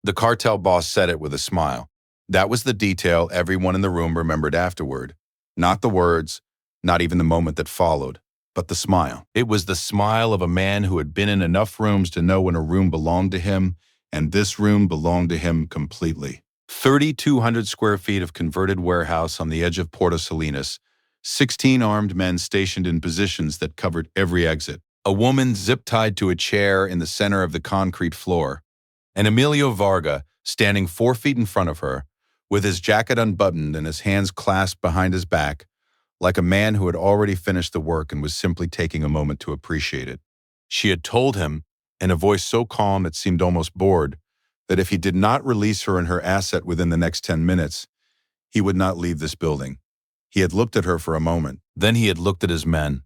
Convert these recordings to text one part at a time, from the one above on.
The cartel boss said it with a smile. That was the detail everyone in the room remembered afterward. Not the words, not even the moment that followed, but the smile. It was the smile of a man who had been in enough rooms to know when a room belonged to him, and this room belonged to him completely. 3,200 square feet of converted warehouse on the edge of Puerto Salinas, 16 armed men stationed in positions that covered every exit, a woman zip-tied to a chair in the center of the concrete floor, and Emilio Varga standing 4 feet in front of her, with his jacket unbuttoned and his hands clasped behind his back, like a man who had already finished the work and was simply taking a moment to appreciate it. She had told him, in a voice so calm it seemed almost bored, that if he did not release her and her asset within the next 10 minutes, he would not leave this building. He had looked at her for a moment. Then he had looked at his men.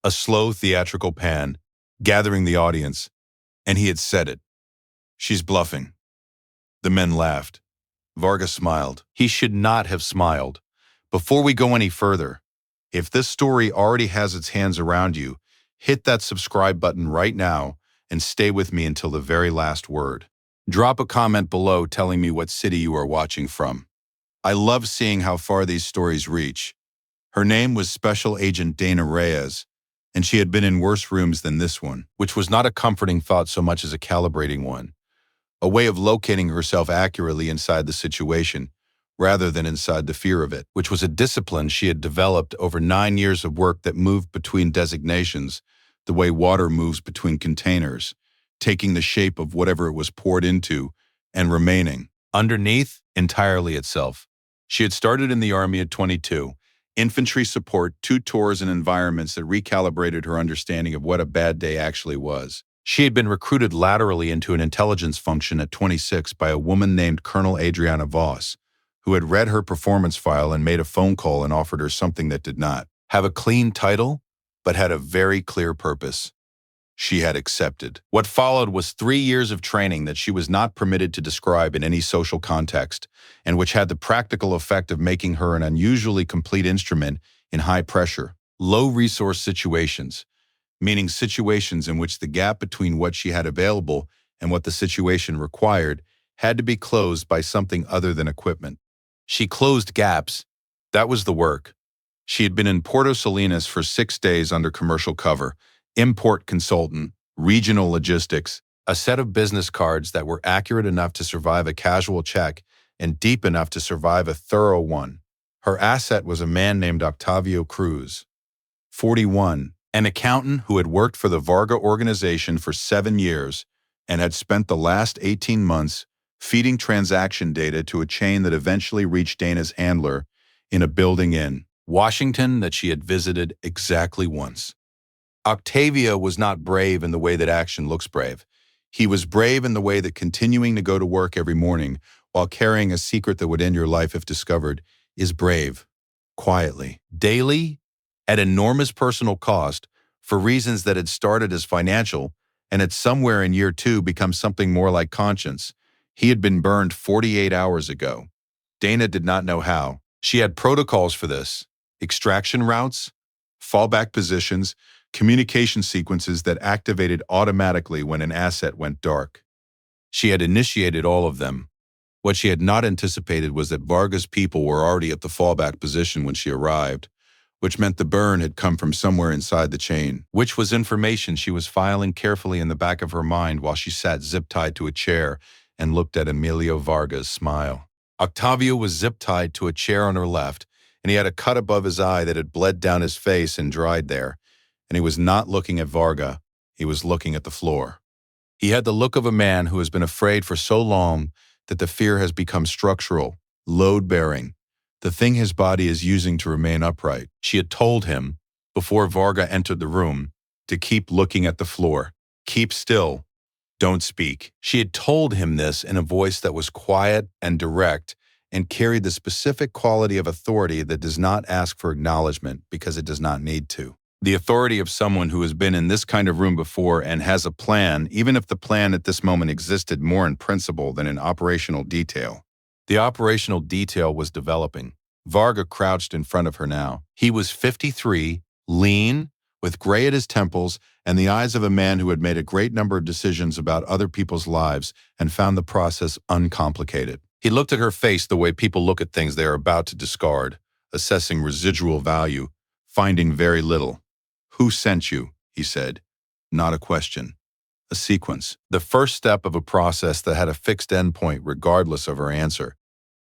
A slow theatrical pan, gathering the audience, and he had said it. She's bluffing. The men laughed. Vargas smiled. He should not have smiled. Before we go any further, if this story already has its hands around you, hit that subscribe button right now and stay with me until the very last word. Drop a comment below telling me what city you are watching from. I love seeing how far these stories reach. Her name was Special Agent Dana Reyes, and she had been in worse rooms than this one, which was not a comforting thought so much as a calibrating one, a way of locating herself accurately inside the situation, rather than inside the fear of it, which was a discipline she had developed over 9 years of work that moved between designations, the way water moves between containers, taking the shape of whatever it was poured into and remaining underneath entirely itself. She had started in the Army at 22, infantry support, 2 tours in environments that recalibrated her understanding of what a bad day actually was. She had been recruited laterally into an intelligence function at 26 by a woman named Colonel Adriana Voss, who had read her performance file and made a phone call and offered her something that did not have a clean title, but had a very clear purpose. She had accepted. What followed was 3 years of training that she was not permitted to describe in any social context, and which had the practical effect of making her an unusually complete instrument in high-pressure, low-resource situations, meaning situations in which the gap between what she had available and what the situation required had to be closed by something other than equipment. She closed gaps. That was the work. She had been in Puerto Salinas for 6 days under commercial cover, import consultant, regional logistics, a set of business cards that were accurate enough to survive a casual check and deep enough to survive a thorough one. Her asset was a man named Octavio Cruz, 41, an accountant who had worked for the Varga organization for 7 years and had spent the last 18 months feeding transaction data to a chain that eventually reached Dana's handler in a building in Washington that she had visited exactly once. Octavio was not brave in the way that action looks brave. He was brave in the way that continuing to go to work every morning while carrying a secret that would end your life if discovered is brave, quietly, daily, at enormous personal cost, for reasons that had started as financial and had somewhere in year 2 become something more like conscience. He had been burned 48 hours ago. Dana did not know how. She had protocols for this: extraction routes, fallback positions, communication sequences that activated automatically when an asset went dark. She had initiated all of them. What she had not anticipated was that Varga's people were already at the fallback position when she arrived, which meant the burn had come from somewhere inside the chain, which was information she was filing carefully in the back of her mind while she sat zip-tied to a chair and looked at Emilio Varga's smile. Octavio was zip-tied to a chair on her left, and he had a cut above his eye that had bled down his face and dried there, and he was not looking at Varga, he was looking at the floor. He had the look of a man who has been afraid for so long that the fear has become structural, load-bearing, the thing his body is using to remain upright. She had told him, before Varga entered the room, to keep looking at the floor. Keep still. Don't speak. She had told him this in a voice that was quiet and direct and carried the specific quality of authority that does not ask for acknowledgement because it does not need to. The authority of someone who has been in this kind of room before and has a plan, even if the plan at this moment existed more in principle than in operational detail. The operational detail was developing. Varga crouched in front of her now. He was 53, lean, with gray at his temples and the eyes of a man who had made a great number of decisions about other people's lives and found the process uncomplicated. He looked at her face the way people look at things they are about to discard, assessing residual value, finding very little. "Who sent you?" he said. Not a question. A sequence. The first step of a process that had a fixed endpoint regardless of her answer.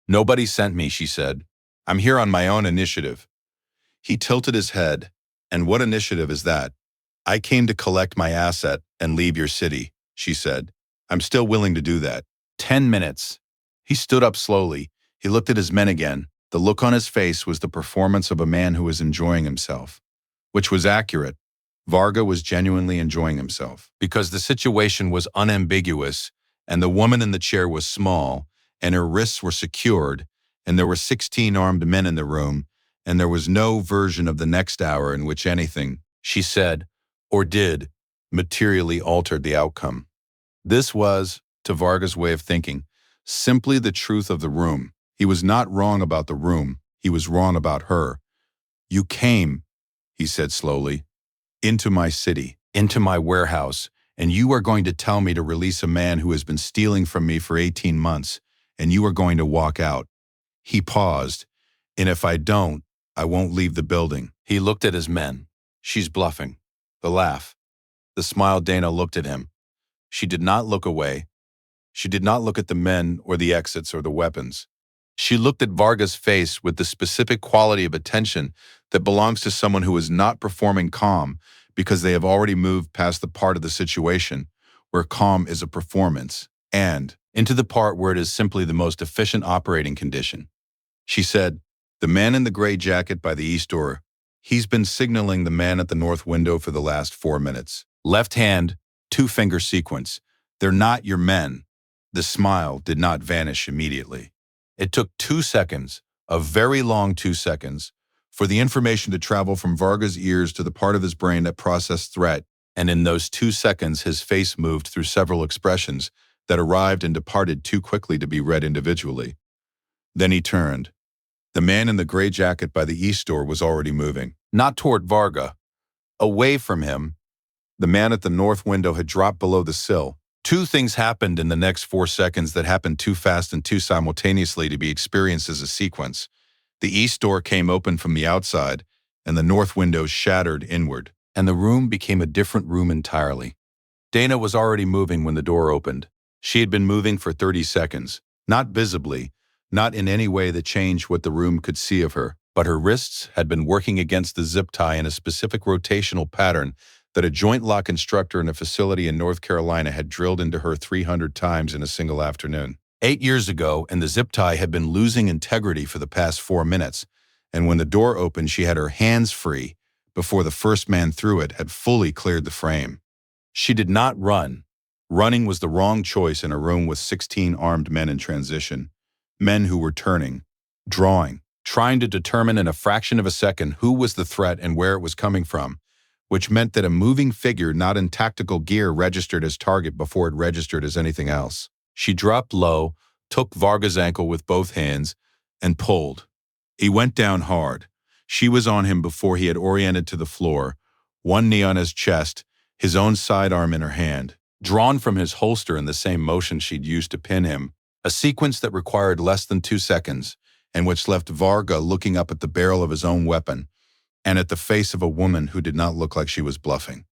"Nobody sent me," she said. "I'm here on my own initiative." He tilted his head. "And what initiative is that?" "I came to collect my asset and leave your city," she said. "I'm still willing to do that." 10 minutes. He stood up slowly. He looked at his men again. The look on his face was the performance of a man who was enjoying himself. Which was accurate. Varga was genuinely enjoying himself. Because the situation was unambiguous, and the woman in the chair was small, and her wrists were secured, and there were 16 armed men in the room, and there was no version of the next hour in which anything, she said, or did, materially altered the outcome. This was, to Varga's way of thinking, simply the truth of the room. He was not wrong about the room. He was wrong about her. "You came," he said slowly, "into my city, into my warehouse, and you are going to tell me to release a man who has been stealing from me for 18 months, and you are going to walk out." He paused. "And if I don't, I won't leave the building." He looked at his men. "She's bluffing." The laugh. The smile. Dana looked at him. She did not look away. She did not look at the men or the exits or the weapons. She looked at Varga's face with the specific quality of attention that belongs to someone who is not performing calm because they have already moved past the part of the situation where calm is a performance and into the part where it is simply the most efficient operating condition. She said, "The man in the gray jacket by the east door, he's been signaling the man at the north window for the last 4 minutes. Left hand, 2-finger sequence. They're not your men." The smile did not vanish immediately. It took 2 seconds, a very long 2 seconds, for the information to travel from Varga's ears to the part of his brain that processed threat, and in those 2 seconds his face moved through several expressions that arrived and departed too quickly to be read individually. Then he turned. The man in the gray jacket by the east door was already moving. Not toward Varga. Away from him. The man at the north window had dropped below the sill. 2 things happened in the next 4 seconds that happened too fast and too simultaneously to be experienced as a sequence. The east door came open from the outside, and the north window shattered inward, and the room became a different room entirely. Dana was already moving when the door opened. She had been moving for 30 seconds, not visibly, not in any way that changed what the room could see of her, but her wrists had been working against the zip tie in a specific rotational pattern that a joint lock instructor in a facility in North Carolina had drilled into her 300 times in a single afternoon. 8 years ago, and the zip tie had been losing integrity for the past 4 minutes, and when the door opened she had her hands free before the first man through it had fully cleared the frame. She did not run. Running was the wrong choice in a room with 16 armed men in transition. Men who were turning, drawing, trying to determine in a fraction of a second who was the threat and where it was coming from, which meant that a moving figure not in tactical gear registered as target before it registered as anything else. She dropped low, took Varga's ankle with both hands, and pulled. He went down hard. She was on him before he had oriented to the floor, one knee on his chest, his own sidearm in her hand, drawn from his holster in the same motion she'd used to pin him, a sequence that required less than 2 seconds, and which left Varga looking up at the barrel of his own weapon, and at the face of a woman who did not look like she was bluffing.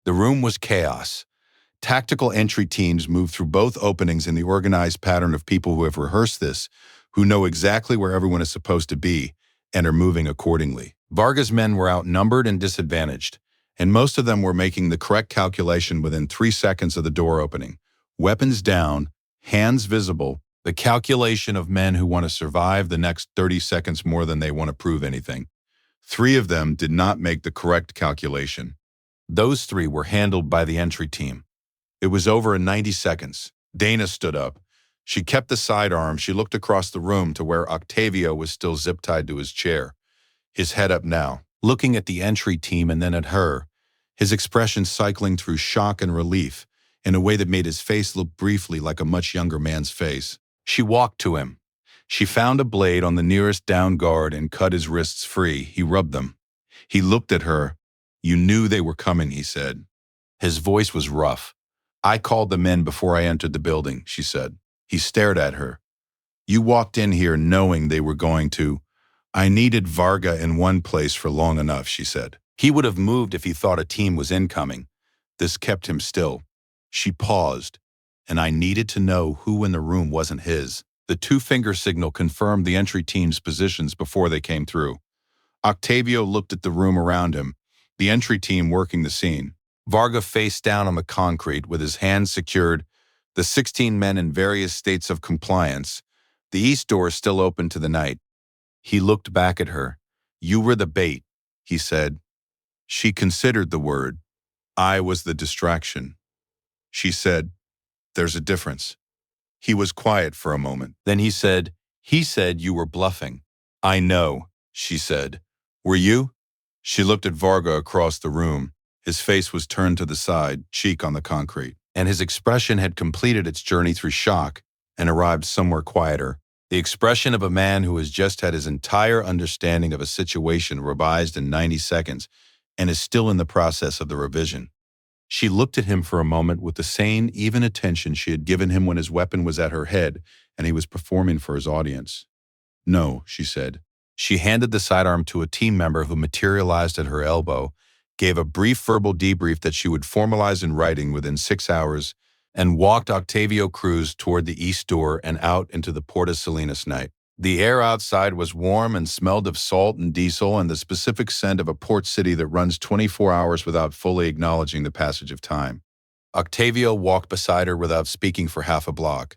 The room was chaos. Tactical entry teams move through both openings in the organized pattern of people who have rehearsed this, who know exactly where everyone is supposed to be, and are moving accordingly. Varga's men were outnumbered and disadvantaged, and most of them were making the correct calculation within 3 seconds of the door opening. Weapons down, hands visible, the calculation of men who want to survive the next 30 seconds more than they want to prove anything. 3 of them did not make the correct calculation. Those 3 were handled by the entry team. It was over in 90 seconds. Dana stood up. She kept the sidearm. She looked across the room to where Octavio was still zip-tied to his chair, his head up now, looking at the entry team and then at her, his expression cycling through shock and relief in a way that made his face look briefly like a much younger man's face. She walked to him. She found a blade on the nearest down guard and cut his wrists free. He rubbed them. He looked at her. "You knew they were coming," he said. His voice was rough. I called them in before I entered the building, she said. He stared at her. You walked in here knowing they were going to. I needed Varga in one place for long enough, she said. He would have moved if he thought a team was incoming. This kept him still. She paused, and I needed to know who in the room wasn't his. The two-finger signal confirmed the entry team's positions before they came through. Octavio looked at the room around him, the entry team working the scene. Varga faced down on the concrete with his hands secured, the 16 men in various states of compliance, the east door still open to the night. He looked back at her. You were the bait, he said. She considered the word. I was the distraction. She said, there's a difference. He was quiet for a moment. Then he said you were bluffing. I know, she said. Were you? She looked at Varga across the room. His face was turned to the side, cheek on the concrete, and his expression had completed its journey through shock and arrived somewhere quieter. The expression of a man who has just had his entire understanding of a situation revised in 90 seconds and is still in the process of the revision. She looked at him for a moment with the same even attention she had given him when his weapon was at her head and he was performing for his audience. No, she said. She handed the sidearm to a team member who materialized at her elbow, gave a brief verbal debrief that she would formalize in writing within 6 hours, and walked Octavio Cruz toward the east door and out into the Puerto Salinas night. The air outside was warm and smelled of salt and diesel and the specific scent of a port city that runs 24 hours without fully acknowledging the passage of time. Octavio walked beside her without speaking for half a block.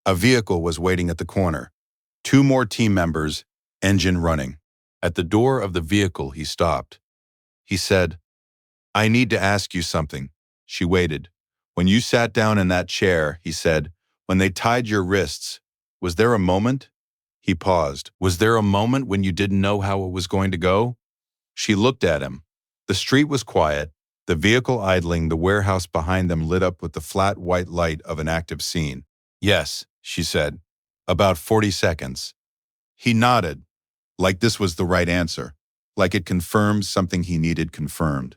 A vehicle was waiting at the corner. 2 more team members, engine running. At the door of the vehicle, he stopped. He said, I need to ask you something. She waited. When you sat down in that chair, he said, when they tied your wrists, was there a moment? He paused. Was there a moment when you didn't know how it was going to go? She looked at him. The street was quiet, the vehicle idling, the warehouse behind them lit up with the flat white light of an active scene. Yes, she said. About 40 seconds. He nodded, like this was the right answer, like it confirmed something he needed confirmed.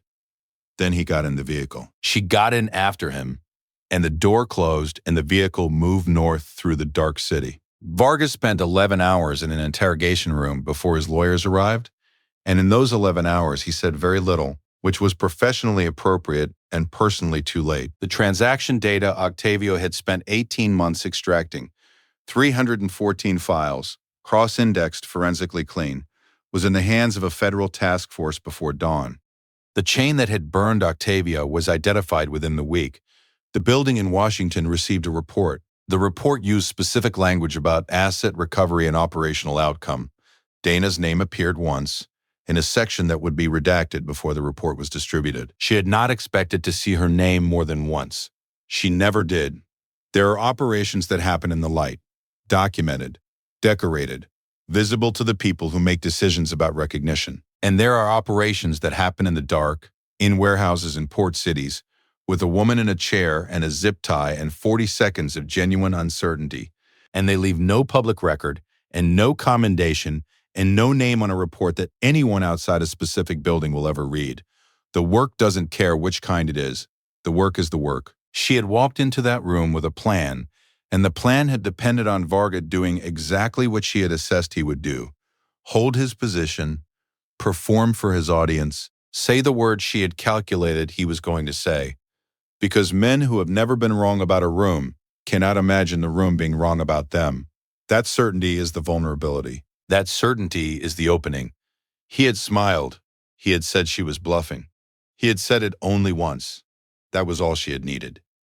Then he got in the vehicle. She got in after him, and the door closed and the vehicle moved north through the dark city. Vargas spent 11 hours in an interrogation room before his lawyers arrived, and in those 11 hours he said very little, which was professionally appropriate and personally too late. The transaction data Octavio had spent 18 months extracting, 314 files, cross-indexed forensically clean, was in the hands of a federal task force before dawn. The chain that had burned Octavio was identified within the week. The building in Washington received a report. The report used specific language about asset recovery and operational outcome. Dana's name appeared once, in a section that would be redacted before the report was distributed. She had not expected to see her name more than once. She never did. There are operations that happen in the light, documented, decorated, visible to the people who make decisions about recognition. And there are operations that happen in the dark, in warehouses in port cities, with a woman in a chair and a zip tie and 40 seconds of genuine uncertainty, and they leave no public record and no commendation and no name on a report that anyone outside a specific building will ever read. The work doesn't care which kind it is. The work is the work. She had walked into that room with a plan, and the plan had depended on Varga doing exactly what she had assessed he would do: hold his position, perform for his audience, say the words she had calculated he was going to say. Because men who have never been wrong about a room cannot imagine the room being wrong about them. That certainty is the vulnerability. That certainty is the opening. He had smiled. He had said she was bluffing. He had said it only once. That was all she had needed.